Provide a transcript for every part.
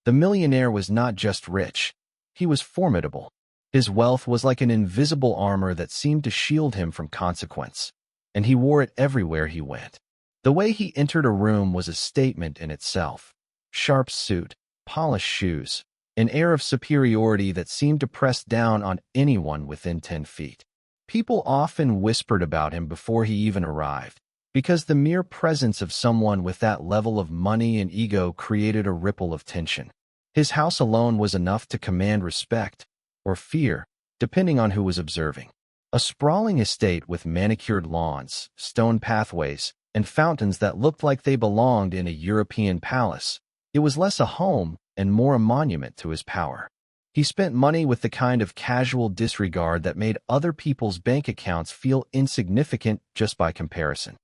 The millionaire was not just rich. He was formidable. His wealth was like an invisible armor that seemed to shield him from consequence, and he wore it everywhere he went. The way he entered a room was a statement in itself. Sharp suit, polished shoes, an air of superiority that seemed to press down on anyone within 10 feet. People often whispered about him before he even arrived, because the mere presence of someone with that level of money and ego created a ripple of tension. His house alone was enough to command respect, or fear, depending on who was observing. A sprawling estate with manicured lawns, stone pathways, and fountains that looked like they belonged in a European palace. It was less a home and more a monument to his power. He spent money with the kind of casual disregard that made other people's bank accounts feel insignificant just by comparison.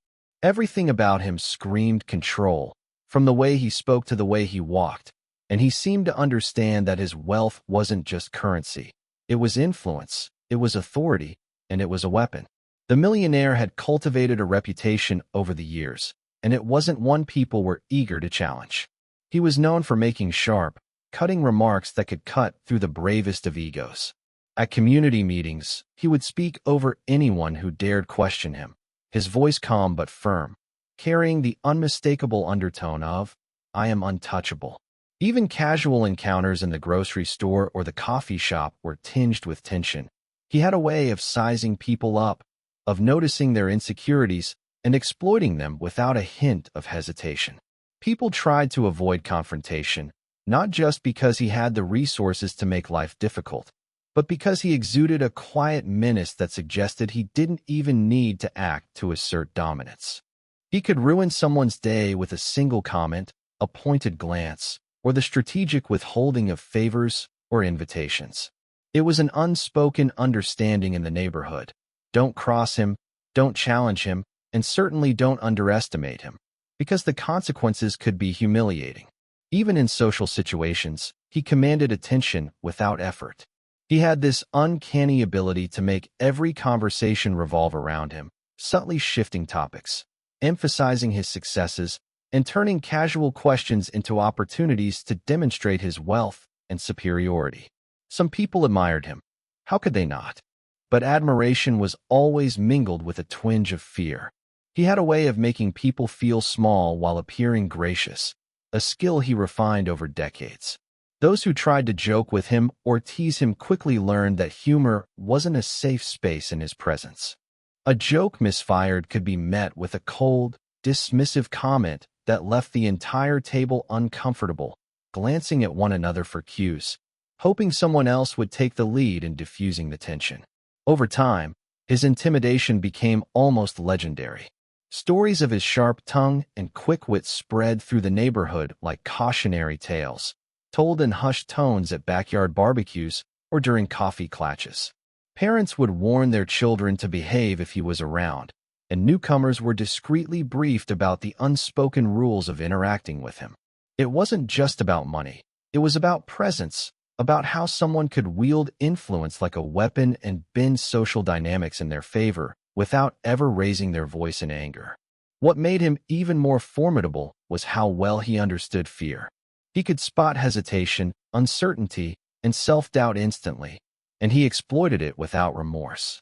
Everything about him screamed control, from the way he spoke to the way he walked, and he seemed to understand that his wealth wasn't just currency. It was influence, it was authority, and it was a weapon. The millionaire had cultivated a reputation over the years, and it wasn't one people were eager to challenge. He was known for making sharp, cutting remarks that could cut through the bravest of egos. At community meetings, he would speak over anyone who dared question him, his voice calm but firm, carrying the unmistakable undertone of, "I am untouchable." Even casual encounters in the grocery store or the coffee shop were tinged with tension. He had a way of sizing people up, of noticing their insecurities and exploiting them without a hint of hesitation. People tried to avoid confrontation, not just because he had the resources to make life difficult, but because he exuded a quiet menace that suggested he didn't even need to act to assert dominance. He could ruin someone's day with a single comment, a pointed glance, or the strategic withholding of favors or invitations. It was an unspoken understanding in the neighborhood. Don't cross him, don't challenge him, and certainly don't underestimate him, because the consequences could be humiliating. Even in social situations, he commanded attention without effort. He had this uncanny ability to make every conversation revolve around him, subtly shifting topics, emphasizing his successes, and turning casual questions into opportunities to demonstrate his wealth and superiority. Some people admired him. How could they not? But admiration was always mingled with a twinge of fear. He had a way of making people feel small while appearing gracious, a skill he refined over decades. Those who tried to joke with him or tease him quickly learned that humor wasn't a safe space in his presence. A joke misfired could be met with a cold, dismissive comment that left the entire table uncomfortable, glancing at one another for cues, hoping someone else would take the lead in diffusing the tension. Over time, his intimidation became almost legendary. Stories of his sharp tongue and quick wit spread through the neighborhood like cautionary tales, told in hushed tones at backyard barbecues or during coffee clatches. Parents would warn their children to behave if he was around, and newcomers were discreetly briefed about the unspoken rules of interacting with him. It wasn't just about money. It was about presence, about how someone could wield influence like a weapon and bend social dynamics in their favor without ever raising their voice in anger. What made him even more formidable was how well he understood fear. He could spot hesitation, uncertainty, and self-doubt instantly, and he exploited it without remorse.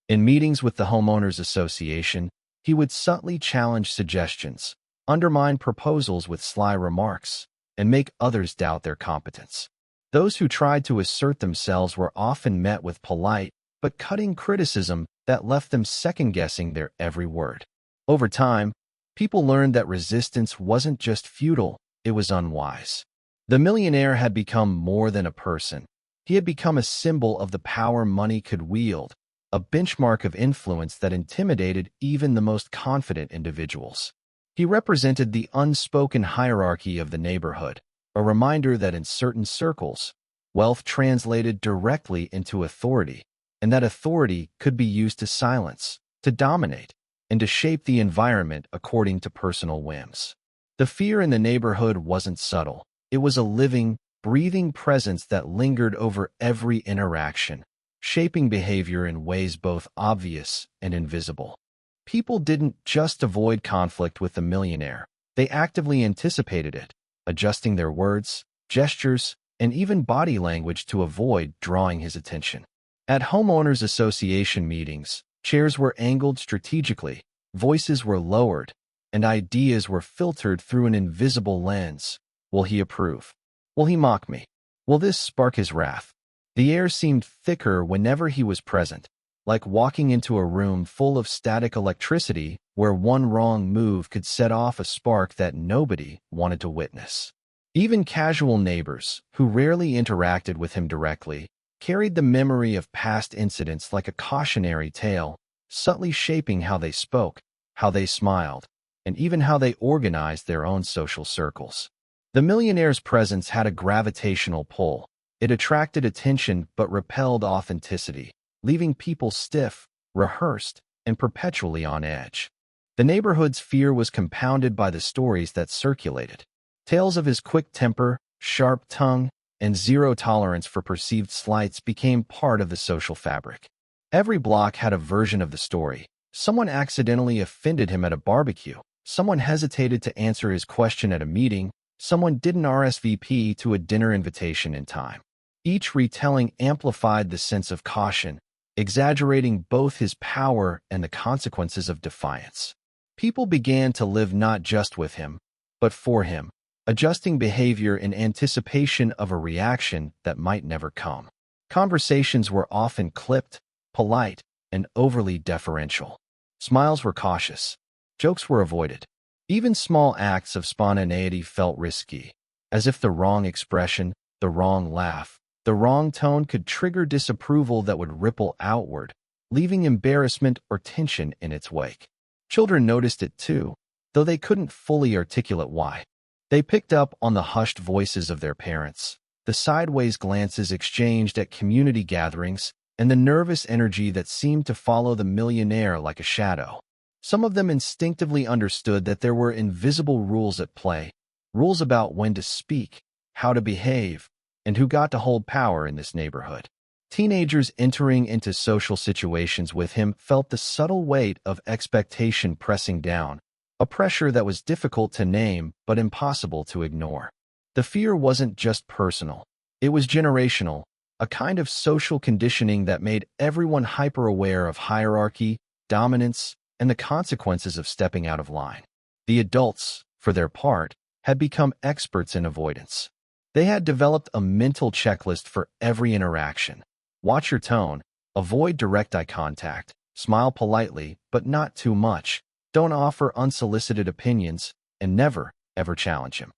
In meetings with the Homeowners Association, he would subtly challenge suggestions, undermine proposals with sly remarks, and make others doubt their competence. Those who tried to assert themselves were often met with polite but cutting criticism that left them second-guessing their every word. Over time, people learned that resistance wasn't just futile, it was unwise. The millionaire had become more than a person. He had become a symbol of the power money could wield, a benchmark of influence that intimidated even the most confident individuals. He represented the unspoken hierarchy of the neighborhood, a reminder that in certain circles, wealth translated directly into authority, and that authority could be used to silence, to dominate, and to shape the environment according to personal whims. The fear in the neighborhood wasn't subtle. It was a living, breathing presence that lingered over every interaction, shaping behavior in ways both obvious and invisible. People didn't just avoid conflict with the millionaire. They actively anticipated it, adjusting their words, gestures, and even body language to avoid drawing his attention. At homeowners association meetings, chairs were angled strategically, voices were lowered, and ideas were filtered through an invisible lens. Will he approve? Will he mock me? Will this spark his wrath? The air seemed thicker whenever he was present, like walking into a room full of static electricity where one wrong move could set off a spark that nobody wanted to witness. Even casual neighbors, who rarely interacted with him directly, carried the memory of past incidents like a cautionary tale, subtly shaping how they spoke, how they smiled, and even how they organized their own social circles. The millionaire's presence had a gravitational pull. It attracted attention but repelled authenticity, leaving people stiff, rehearsed, and perpetually on edge. The neighborhood's fear was compounded by the stories that circulated. Tales of his quick temper, sharp tongue, and zero tolerance for perceived slights became part of the social fabric. Every block had a version of the story. Someone accidentally offended him at a barbecue. Someone hesitated to answer his question at a meeting. Someone didn't RSVP to a dinner invitation in time. Each retelling amplified the sense of caution, exaggerating both his power and the consequences of defiance. People began to live not just with him, but for him, adjusting behavior in anticipation of a reaction that might never come. Conversations were often clipped, polite, and overly deferential. Smiles were cautious. Jokes were avoided. Even small acts of spontaneity felt risky, as if the wrong expression, the wrong laugh, the wrong tone could trigger disapproval that would ripple outward, leaving embarrassment or tension in its wake. Children noticed it too, though they couldn't fully articulate why. They picked up on the hushed voices of their parents, the sideways glances exchanged at community gatherings, and the nervous energy that seemed to follow the millionaire like a shadow. Some of them instinctively understood that there were invisible rules at play, rules about when to speak, how to behave, and who got to hold power in this neighborhood. Teenagers entering into social situations with him felt the subtle weight of expectation pressing down, a pressure that was difficult to name but impossible to ignore. The fear wasn't just personal. It was generational, a kind of social conditioning that made everyone hyper-aware of hierarchy, dominance, and the consequences of stepping out of line. The adults, for their part, had become experts in avoidance. They had developed a mental checklist for every interaction. Watch your tone, avoid direct eye contact, smile politely, but not too much. Don't offer unsolicited opinions, and never, ever challenge him.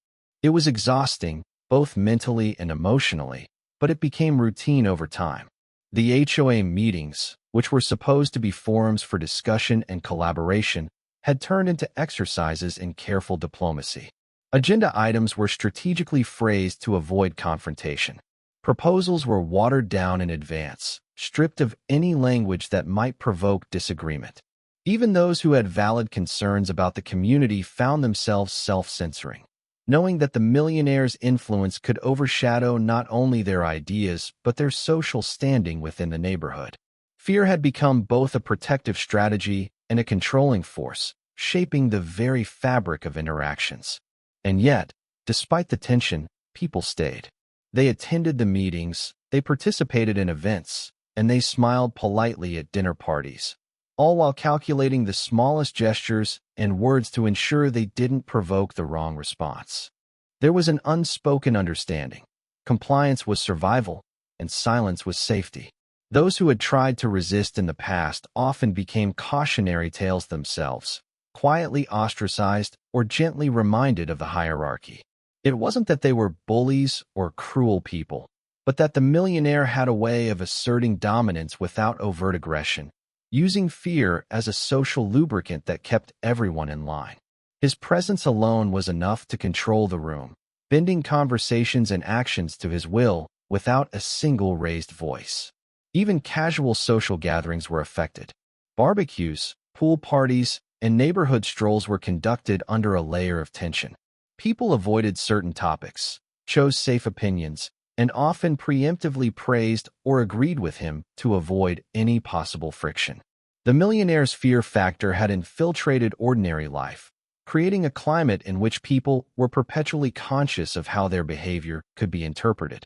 It was exhausting, both mentally and emotionally, but it became routine over time. The HOA meetings, which were supposed to be forums for discussion and collaboration, had turned into exercises in careful diplomacy. Agenda items were strategically phrased to avoid confrontation. Proposals were watered down in advance, stripped of any language that might provoke disagreement. Even those who had valid concerns about the community found themselves self-censoring, knowing that the millionaire's influence could overshadow not only their ideas but their social standing within the neighborhood. Fear had become both a protective strategy and a controlling force, shaping the very fabric of interactions. And yet, despite the tension, people stayed. They attended the meetings, they participated in events, and they smiled politely at dinner parties, all while calculating the smallest gestures and words to ensure they didn't provoke the wrong response. There was an unspoken understanding. Compliance was survival, and silence was safety. Those who had tried to resist in the past often became cautionary tales themselves, quietly ostracized or gently reminded of the hierarchy. It wasn't that they were bullies or cruel people, but that the millionaire had a way of asserting dominance without overt aggression, using fear as a social lubricant that kept everyone in line. His presence alone was enough to control the room, bending conversations and actions to his will without a single raised voice. Even casual social gatherings were affected. Barbecues, pool parties, and neighborhood strolls were conducted under a layer of tension. People avoided certain topics, chose safe opinions, and often preemptively praised or agreed with him to avoid any possible friction. The millionaire's fear factor had infiltrated ordinary life, creating a climate in which people were perpetually conscious of how their behavior could be interpreted.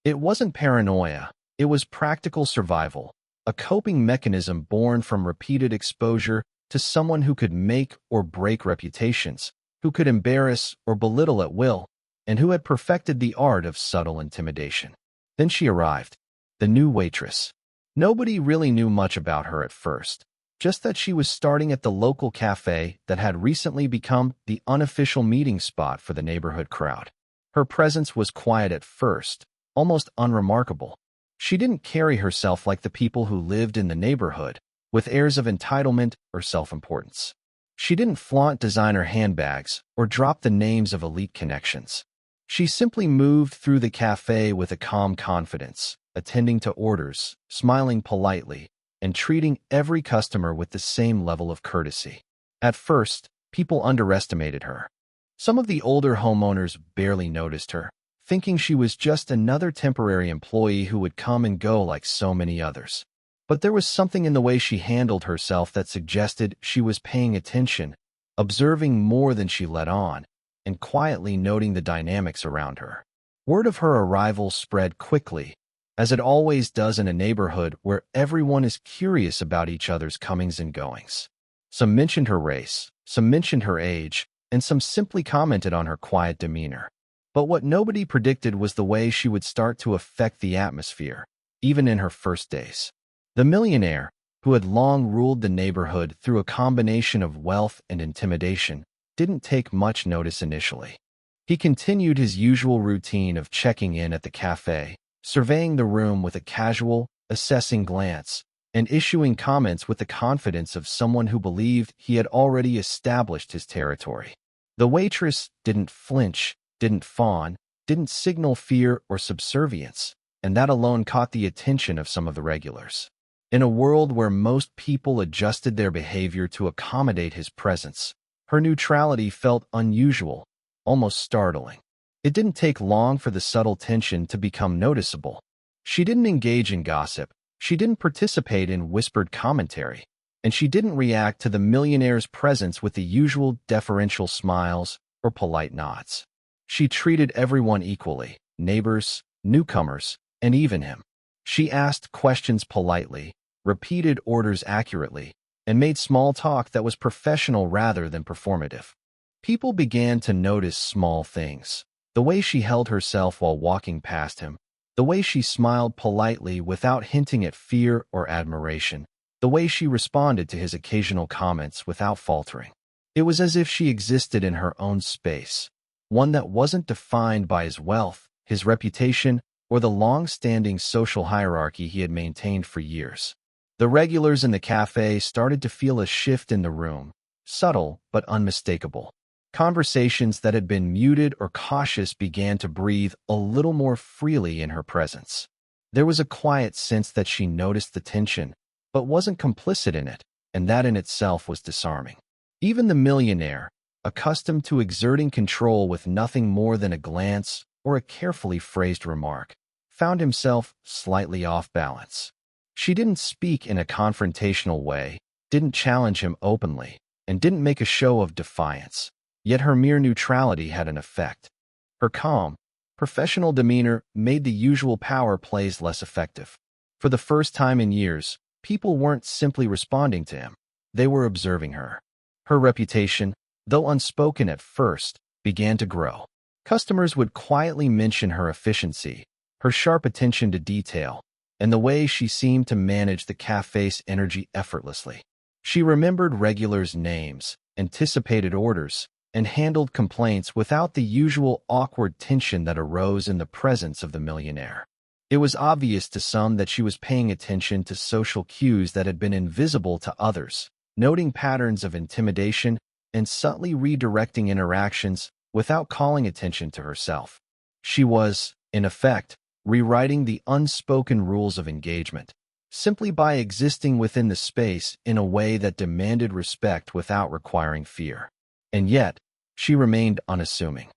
It wasn't paranoia, it was practical survival, a coping mechanism born from repeated exposure to someone who could make or break reputations, who could embarrass or belittle at will, and who had perfected the art of subtle intimidation. Then she arrived, the new waitress. Nobody really knew much about her at first, just that she was starting at the local cafe that had recently become the unofficial meeting spot for the neighborhood crowd. Her presence was quiet at first, almost unremarkable. She didn't carry herself like the people who lived in the neighborhood, with airs of entitlement or self-importance. She didn't flaunt designer handbags or drop the names of elite connections. She simply moved through the cafe with a calm confidence, attending to orders, smiling politely, and treating every customer with the same level of courtesy. At first, people underestimated her. Some of the older homeowners barely noticed her, thinking she was just another temporary employee who would come and go like so many others. But there was something in the way she handled herself that suggested she was paying attention, observing more than she let on, and quietly noting the dynamics around her. Word of her arrival spread quickly, as it always does in a neighborhood where everyone is curious about each other's comings and goings. Some mentioned her race, some mentioned her age, and some simply commented on her quiet demeanor. But what nobody predicted was the way she would start to affect the atmosphere, even in her first days. The millionaire, who had long ruled the neighborhood through a combination of wealth and intimidation, didn't take much notice initially. He continued his usual routine of checking in at the cafe, surveying the room with a casual, assessing glance, and issuing comments with the confidence of someone who believed he had already established his territory. The waitress didn't flinch, didn't fawn, didn't signal fear or subservience, and that alone caught the attention of some of the regulars. In a world where most people adjusted their behavior to accommodate his presence, her neutrality felt unusual, almost startling. It didn't take long for the subtle tension to become noticeable. She didn't engage in gossip, she didn't participate in whispered commentary, and she didn't react to the millionaire's presence with the usual deferential smiles or polite nods. She treated everyone equally, neighbors, newcomers, and even him. She asked questions politely, repeated orders accurately, and made small talk that was professional rather than performative. People began to notice small things. The way she held herself while walking past him, the way she smiled politely without hinting at fear or admiration, the way she responded to his occasional comments without faltering. It was as if she existed in her own space, one that wasn't defined by his wealth, his reputation, or the long-standing social hierarchy he had maintained for years. The regulars in the cafe started to feel a shift in the room, subtle but unmistakable. Conversations that had been muted or cautious began to breathe a little more freely in her presence. There was a quiet sense that she noticed the tension, but wasn't complicit in it, and that in itself was disarming. Even the millionaire, accustomed to exerting control with nothing more than a glance or a carefully phrased remark, found himself slightly off balance. She didn't speak in a confrontational way, didn't challenge him openly, and didn't make a show of defiance. Yet her mere neutrality had an effect. Her calm, professional demeanor made the usual power plays less effective. For the first time in years, people weren't simply responding to him. They were observing her. Her reputation, though unspoken at first, began to grow. Customers would quietly mention her efficiency, her sharp attention to detail, and the way she seemed to manage the cafe's energy effortlessly. She remembered regulars' names, anticipated orders, and handled complaints without the usual awkward tension that arose in the presence of the millionaire. It was obvious to some that she was paying attention to social cues that had been invisible to others, noting patterns of intimidation and subtly redirecting interactions without calling attention to herself. She was, in effect, rewriting the unspoken rules of engagement, simply by existing within the space in a way that demanded respect without requiring fear. And yet, she remained unassuming.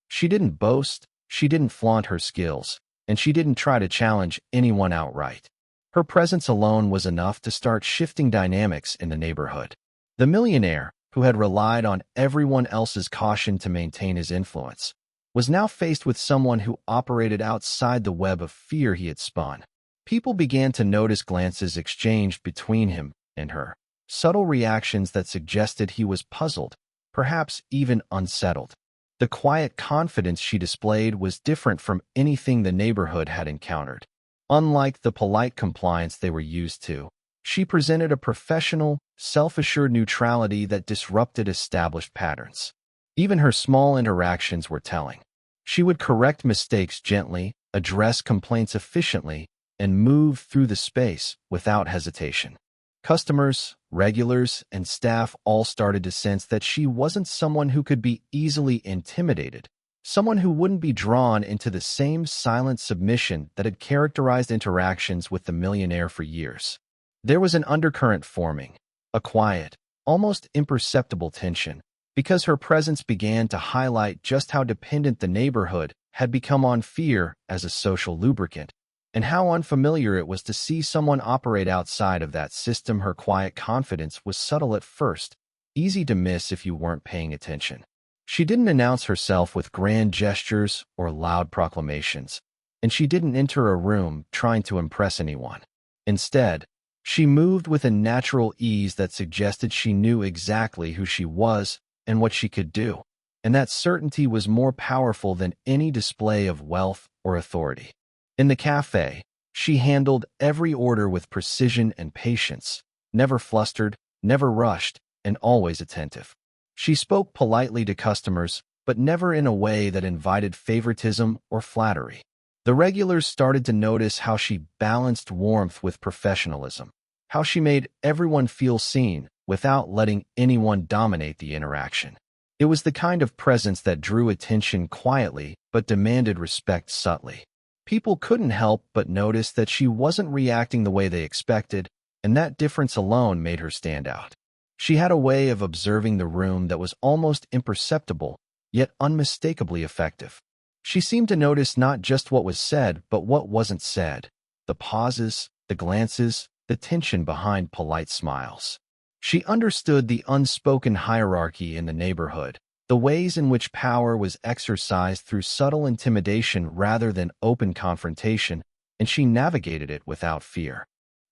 She didn't boast, she didn't flaunt her skills, and she didn't try to challenge anyone outright. Her presence alone was enough to start shifting dynamics in the neighborhood. The millionaire, who had relied on everyone else's caution to maintain his influence, was now faced with someone who operated outside the web of fear he had spun. People began to notice glances exchanged between him and her, subtle reactions that suggested he was puzzled, perhaps even unsettled. The quiet confidence she displayed was different from anything the neighborhood had encountered. Unlike the polite compliance they were used to, she presented a professional, self-assured neutrality that disrupted established patterns. Even her small interactions were telling. She would correct mistakes gently, address complaints efficiently, and move through the space without hesitation. Customers, regulars, and staff all started to sense that she wasn't someone who could be easily intimidated, someone who wouldn't be drawn into the same silent submission that had characterized interactions with the millionaire for years. There was an undercurrent forming, a quiet, almost imperceptible tension, because her presence began to highlight just how dependent the neighborhood had become on fear as a social lubricant, and how unfamiliar it was to see someone operate outside of that system. Her quiet confidence was subtle at first, easy to miss if you weren't paying attention. She didn't announce herself with grand gestures or loud proclamations, and she didn't enter a room trying to impress anyone. Instead, she moved with a natural ease that suggested she knew exactly who she was and what she could do, and that certainty was more powerful than any display of wealth or authority. In the cafe, she handled every order with precision and patience, never flustered, never rushed, and always attentive. She spoke politely to customers, but never in a way that invited favoritism or flattery. The regulars started to notice how she balanced warmth with professionalism, how she made everyone feel seen without letting anyone dominate the interaction. It was the kind of presence that drew attention quietly but demanded respect subtly. People couldn't help but notice that she wasn't reacting the way they expected, and that difference alone made her stand out. She had a way of observing the room that was almost imperceptible, yet unmistakably effective. She seemed to notice not just what was said, but what wasn't said, the pauses, the glances, the tension behind polite smiles. She understood the unspoken hierarchy in the neighborhood, the ways in which power was exercised through subtle intimidation rather than open confrontation, and she navigated it without fear.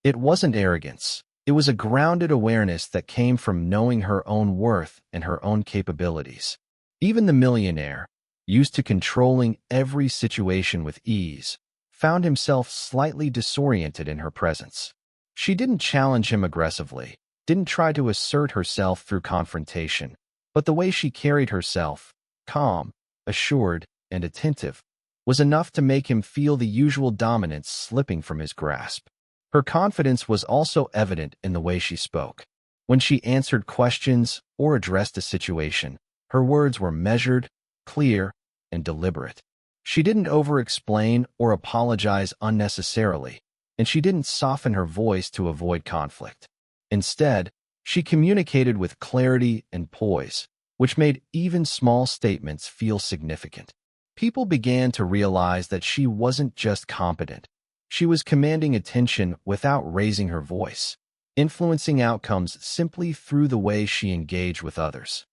It wasn't arrogance. It was a grounded awareness that came from knowing her own worth and her own capabilities. Even the millionaire, used to controlling every situation with ease, found himself slightly disoriented in her presence. She didn't challenge him aggressively, didn't try to assert herself through confrontation, but the way she carried herself, calm, assured, and attentive, was enough to make him feel the usual dominance slipping from his grasp. Her confidence was also evident in the way she spoke. When she answered questions or addressed a situation, her words were measured, clear, and deliberate. She didn't over-explain or apologize unnecessarily, and she didn't soften her voice to avoid conflict. Instead, she communicated with clarity and poise, which made even small statements feel significant. People began to realize that she wasn't just competent. She was commanding attention without raising her voice, influencing outcomes simply through the way she engaged with others.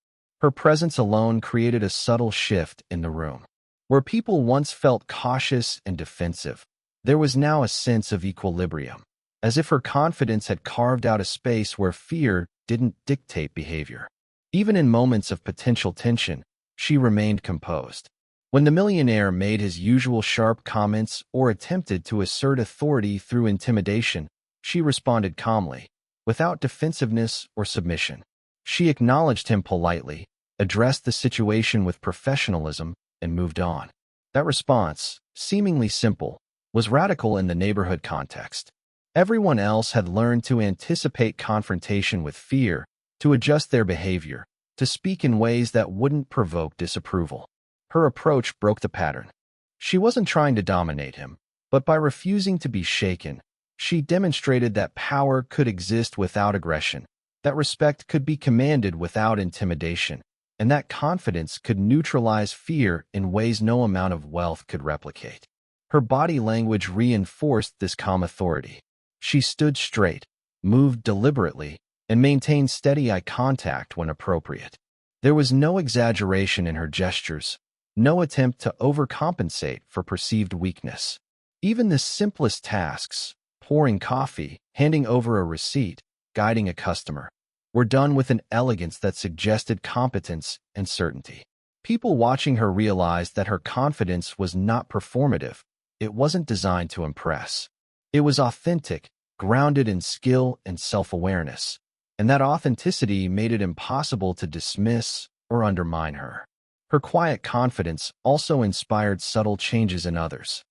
Her presence alone created a subtle shift in the room. Where people once felt cautious and defensive, there was now a sense of equilibrium, as if her confidence had carved out a space where fear didn't dictate behavior. Even in moments of potential tension, she remained composed. When the millionaire made his usual sharp comments or attempted to assert authority through intimidation, she responded calmly, without defensiveness or submission. She acknowledged him politely, addressed the situation with professionalism, and moved on. That response, seemingly simple, was radical in the neighborhood context. Everyone else had learned to anticipate confrontation with fear, to adjust their behavior, to speak in ways that wouldn't provoke disapproval. Her approach broke the pattern. She wasn't trying to dominate him, but by refusing to be shaken, she demonstrated that power could exist without aggression, that respect could be commanded without intimidation, and that confidence could neutralize fear in ways no amount of wealth could replicate. Her body language reinforced this calm authority. She stood straight, moved deliberately, and maintained steady eye contact when appropriate. There was no exaggeration in her gestures, no attempt to overcompensate for perceived weakness. Even the simplest tasks, pouring coffee, handing over a receipt, guiding a customer, were done with an elegance that suggested competence and certainty. People watching her realized that her confidence was not performative. It wasn't designed to impress. It was authentic, grounded in skill and self-awareness, and that authenticity made it impossible to dismiss or undermine her. Her quiet confidence also inspired subtle changes in others.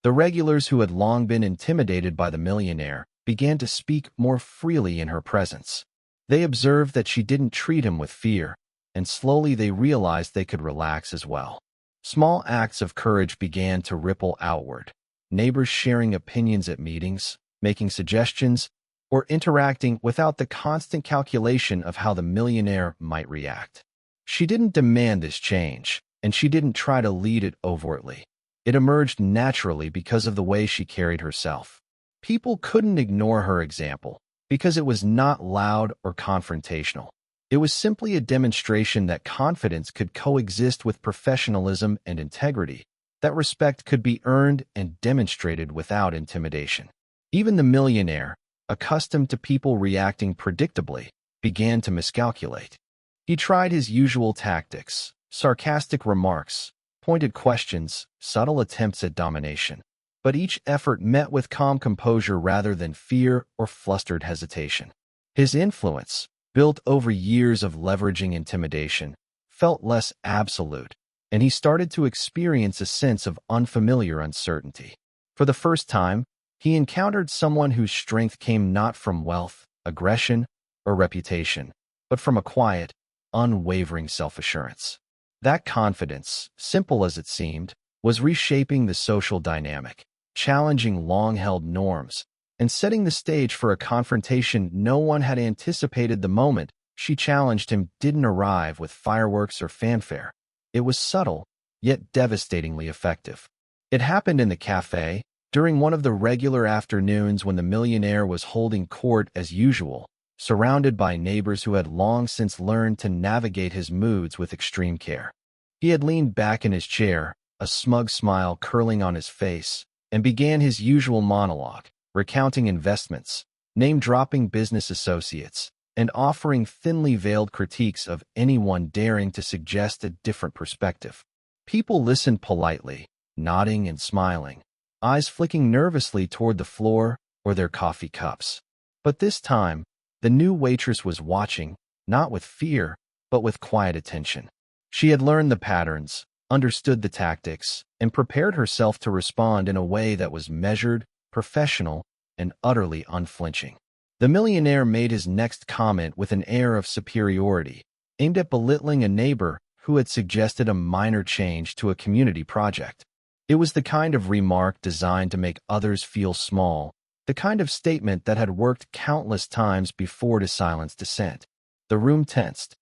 The regulars who had long been intimidated by the millionaire began to speak more freely in her presence. They observed that she didn't treat him with fear, and slowly they realized they could relax as well. Small acts of courage began to ripple outward. Neighbors sharing opinions at meetings, making suggestions, or interacting without the constant calculation of how the millionaire might react. She didn't demand this change, and she didn't try to lead it overtly. It emerged naturally because of the way she carried herself. People couldn't ignore her example because it was not loud or confrontational. It was simply a demonstration that confidence could coexist with professionalism and integrity, that respect could be earned and demonstrated without intimidation. Even the millionaire, accustomed to people reacting predictably, began to miscalculate. He tried his usual tactics, sarcastic remarks, pointed questions, subtle attempts at domination. But each effort met with calm composure rather than fear or flustered hesitation. His influence, built over years of leveraging intimidation, felt less absolute, and he started to experience a sense of unfamiliar uncertainty. For the first time, he encountered someone whose strength came not from wealth, aggression, or reputation, but from a quiet, unwavering self-assurance. That confidence, simple as it seemed, was reshaping the social dynamic, challenging long-held norms, and setting the stage for a confrontation no one had anticipated. The moment she challenged him didn't arrive with fireworks or fanfare. It was subtle, yet devastatingly effective. It happened in the café, during one of the regular afternoons when the millionaire was holding court as usual, surrounded by neighbors who had long since learned to navigate his moods with extreme care. He had leaned back in his chair, a smug smile curling on his face, and began his usual monologue, recounting investments, name-dropping business associates, and offering thinly veiled critiques of anyone daring to suggest a different perspective. People listened politely, nodding and smiling, eyes flicking nervously toward the floor or their coffee cups. But this time, the new waitress was watching, not with fear, but with quiet attention. She had learned the patterns, understood the tactics, and prepared herself to respond in a way that was measured, professional, and utterly unflinching. The millionaire made his next comment with an air of superiority, aimed at belittling a neighbor who had suggested a minor change to a community project. It was the kind of remark designed to make others feel small, the kind of statement that had worked countless times before to silence dissent. The room tensed.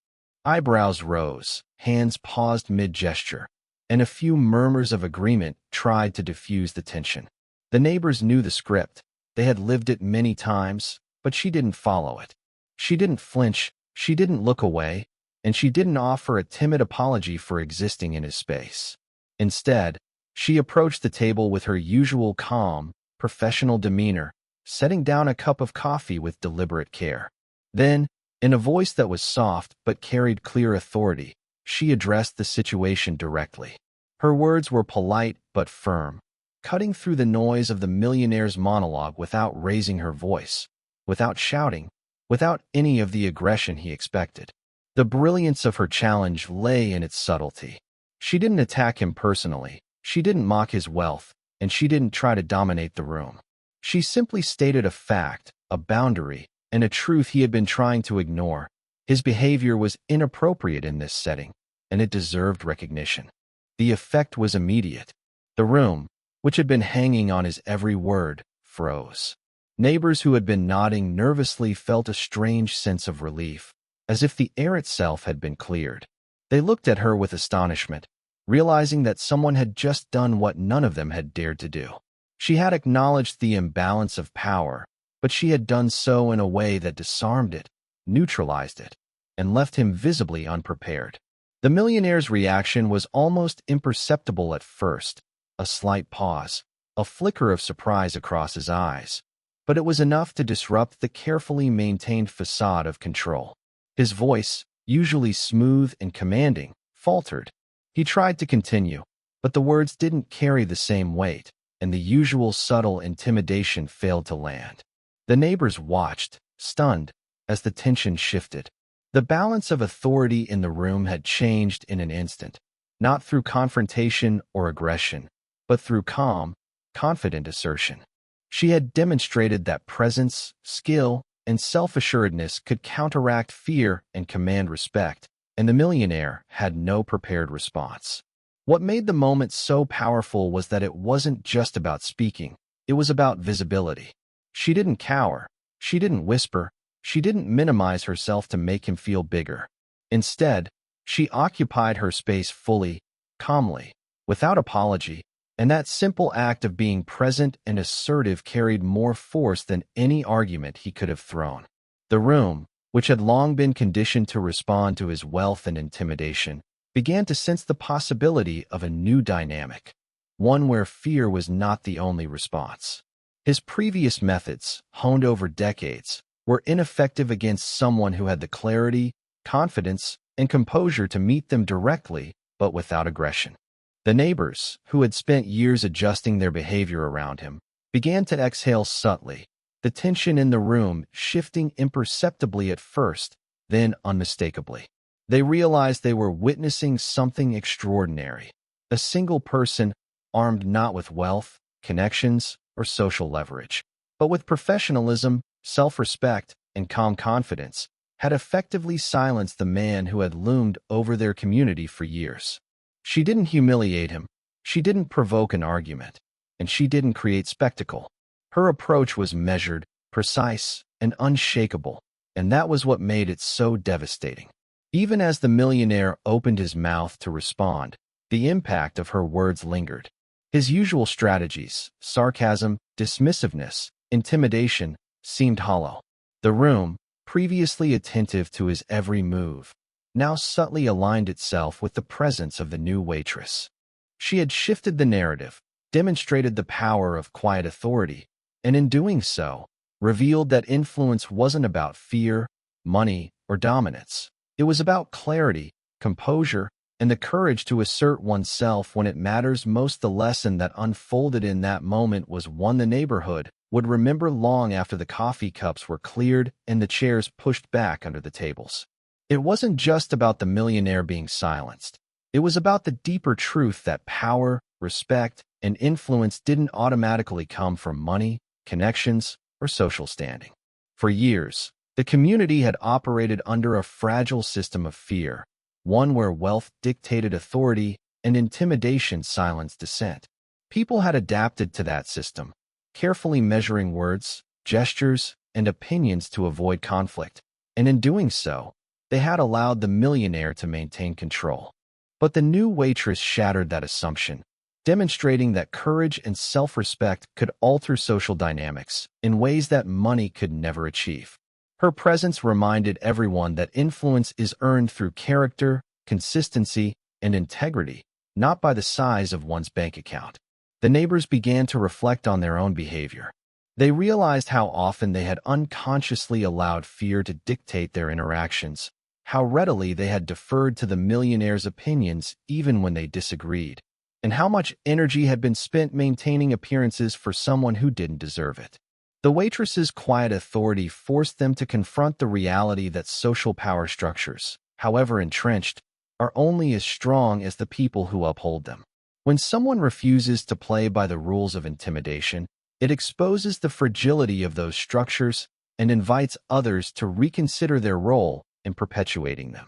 Eyebrows rose, hands paused mid-gesture, and a few murmurs of agreement tried to diffuse the tension. The neighbors knew the script. They had lived it many times, but she didn't follow it. She didn't flinch, she didn't look away, and she didn't offer a timid apology for existing in his space. Instead, she approached the table with her usual calm, professional demeanor, setting down a cup of coffee with deliberate care. Then, in a voice that was soft but carried clear authority, she addressed the situation directly. Her words were polite but firm, cutting through the noise of the millionaire's monologue without raising her voice, without shouting, without any of the aggression he expected. The brilliance of her challenge lay in its subtlety. She didn't attack him personally, she didn't mock his wealth, and she didn't try to dominate the room. She simply stated a fact, a boundary, and a truth he had been trying to ignore. His behavior was inappropriate in this setting, and it deserved recognition. The effect was immediate. The room, which had been hanging on his every word, froze. Neighbors who had been nodding nervously felt a strange sense of relief, as if the air itself had been cleared. They looked at her with astonishment, realizing that someone had just done what none of them had dared to do. She had acknowledged the imbalance of power, but she had done so in a way that disarmed it, neutralized it, and left him visibly unprepared. The millionaire's reaction was almost imperceptible at first, a slight pause, a flicker of surprise across his eyes, but it was enough to disrupt the carefully maintained facade of control. His voice, usually smooth and commanding, faltered. He tried to continue, but the words didn't carry the same weight, and the usual subtle intimidation failed to land. The neighbors watched, stunned, as the tension shifted. The balance of authority in the room had changed in an instant, not through confrontation or aggression, but through calm, confident assertion. She had demonstrated that presence, skill, and self-assuredness could counteract fear and command respect, and the millionaire had no prepared response. What made the moment so powerful was that it wasn't just about speaking, it was about visibility. She didn't cower, she didn't whisper, she didn't minimize herself to make him feel bigger. Instead, she occupied her space fully, calmly, without apology, and that simple act of being present and assertive carried more force than any argument he could have thrown. The room, which had long been conditioned to respond to his wealth and intimidation, began to sense the possibility of a new dynamic, one where fear was not the only response. His previous methods, honed over decades, were ineffective against someone who had the clarity, confidence, and composure to meet them directly, but without aggression. The neighbors, who had spent years adjusting their behavior around him, began to exhale subtly, the tension in the room shifting imperceptibly at first, then unmistakably. They realized they were witnessing something extraordinary. A single person, armed not with wealth, connections, or social leverage, but with professionalism, self-respect, and calm confidence, had effectively silenced the man who had loomed over their community for years. She didn't humiliate him, she didn't provoke an argument, and she didn't create spectacle. Her approach was measured, precise, and unshakable, and that was what made it so devastating. Even as the millionaire opened his mouth to respond, the impact of her words lingered. His usual strategies, sarcasm, dismissiveness, intimidation, seemed hollow. The room, previously attentive to his every move, now subtly aligned itself with the presence of the new waitress. She had shifted the narrative, demonstrated the power of quiet authority, and in doing so, revealed that influence wasn't about fear, money, or dominance. It was about clarity, composure, and the courage to assert oneself when it matters most. The lesson that unfolded in that moment was one the neighborhood would remember long after the coffee cups were cleared and the chairs pushed back under the tables. It wasn't just about the millionaire being silenced. It was about the deeper truth that power, respect, and influence didn't automatically come from money, connections, or social standing. For years, the community had operated under a fragile system of fear, one where wealth dictated authority and intimidation silenced dissent. People had adapted to that system, carefully measuring words, gestures, and opinions to avoid conflict, and in doing so, they had allowed the millionaire to maintain control. But the new waitress shattered that assumption, demonstrating that courage and self-respect could alter social dynamics in ways that money could never achieve. Her presence reminded everyone that influence is earned through character, consistency, and integrity, not by the size of one's bank account. The neighbors began to reflect on their own behavior. They realized how often they had unconsciously allowed fear to dictate their interactions, how readily they had deferred to the millionaire's opinions even when they disagreed, and how much energy had been spent maintaining appearances for someone who didn't deserve it. The waitress's quiet authority forced them to confront the reality that social power structures, however entrenched, are only as strong as the people who uphold them. When someone refuses to play by the rules of intimidation, it exposes the fragility of those structures and invites others to reconsider their role in perpetuating them.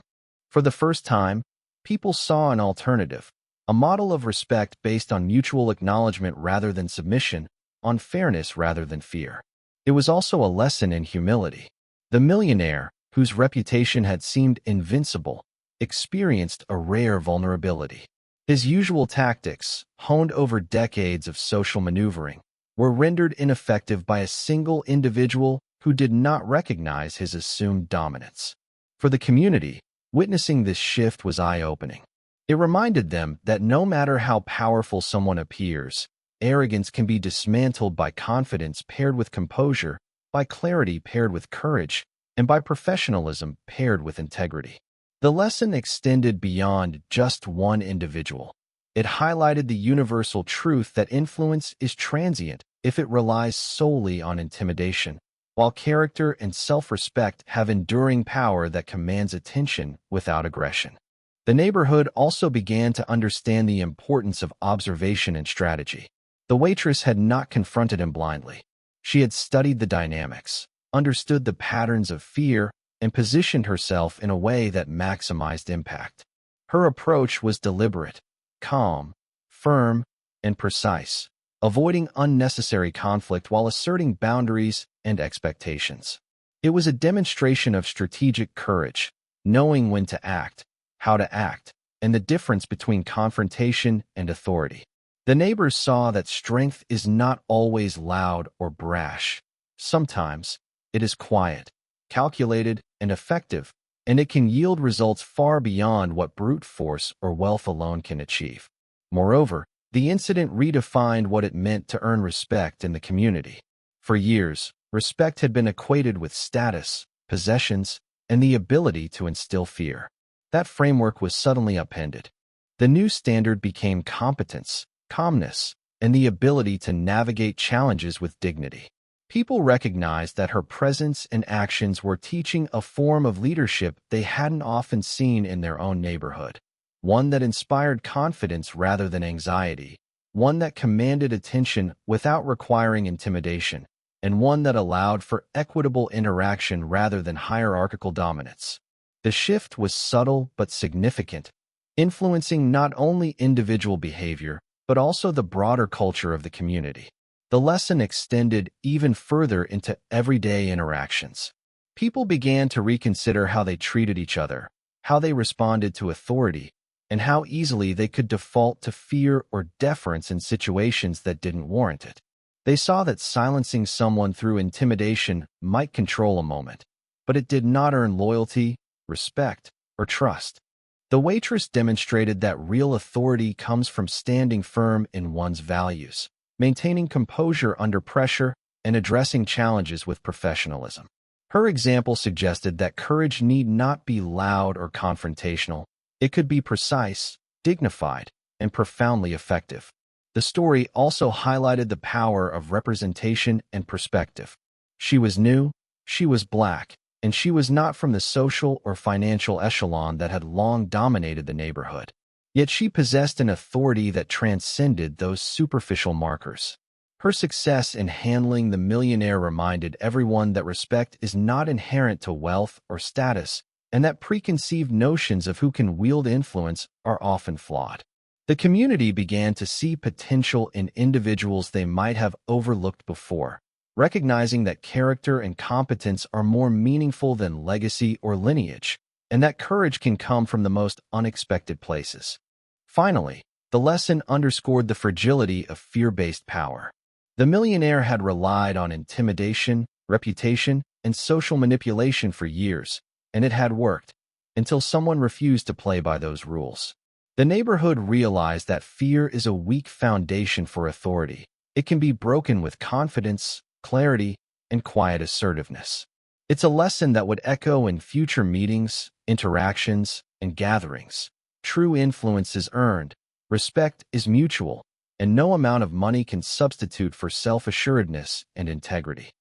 For the first time, people saw an alternative, a model of respect based on mutual acknowledgement rather than submission, on fairness rather than fear. It was also a lesson in humility. The millionaire, whose reputation had seemed invincible, experienced a rare vulnerability. His usual tactics, honed over decades of social maneuvering, were rendered ineffective by a single individual who did not recognize his assumed dominance. For the community, witnessing this shift was eye-opening. It reminded them that no matter how powerful someone appears, arrogance can be dismantled by confidence paired with composure, by clarity paired with courage, and by professionalism paired with integrity. The lesson extended beyond just one individual. It highlighted the universal truth that influence is transient if it relies solely on intimidation, while character and self-respect have enduring power that commands attention without aggression. The neighborhood also began to understand the importance of observation and strategy. The waitress had not confronted him blindly. She had studied the dynamics, understood the patterns of fear, and positioned herself in a way that maximized impact. Her approach was deliberate, calm, firm, and precise, avoiding unnecessary conflict while asserting boundaries and expectations. It was a demonstration of strategic courage, knowing when to act, how to act, and the difference between confrontation and authority. The neighbors saw that strength is not always loud or brash. Sometimes, it is quiet, calculated, and effective, and it can yield results far beyond what brute force or wealth alone can achieve. Moreover, the incident redefined what it meant to earn respect in the community. For years, respect had been equated with status, possessions, and the ability to instill fear. That framework was suddenly upended. The new standard became competence, calmness, and the ability to navigate challenges with dignity. People recognized that her presence and actions were teaching a form of leadership they hadn't often seen in their own neighborhood, one that inspired confidence rather than anxiety, one that commanded attention without requiring intimidation, and one that allowed for equitable interaction rather than hierarchical dominance. The shift was subtle but significant, influencing not only individual behavior, but also the broader culture of the community. The lesson extended even further into everyday interactions. People began to reconsider how they treated each other, how they responded to authority, and how easily they could default to fear or deference in situations that didn't warrant it. They saw that silencing someone through intimidation might control a moment, but it did not earn loyalty, respect, or trust. The waitress demonstrated that real authority comes from standing firm in one's values, maintaining composure under pressure, and addressing challenges with professionalism. Her example suggested that courage need not be loud or confrontational. It could be precise, dignified, and profoundly effective. The story also highlighted the power of representation and perspective. She was new, she was Black, and she was not from the social or financial echelon that had long dominated the neighborhood. Yet she possessed an authority that transcended those superficial markers. Her success in handling the millionaire reminded everyone that respect is not inherent to wealth or status, and that preconceived notions of who can wield influence are often flawed. The community began to see potential in individuals they might have overlooked before, recognizing that character and competence are more meaningful than legacy or lineage, and that courage can come from the most unexpected places. Finally, the lesson underscored the fragility of fear-based power. The millionaire had relied on intimidation, reputation, and social manipulation for years, and it had worked, until someone refused to play by those rules. The neighborhood realized that fear is a weak foundation for authority. It can be broken with confidence, clarity, and quiet assertiveness. It's a lesson that would echo in future meetings, interactions, and gatherings. True influence is earned, respect is mutual, and no amount of money can substitute for self-assuredness and integrity.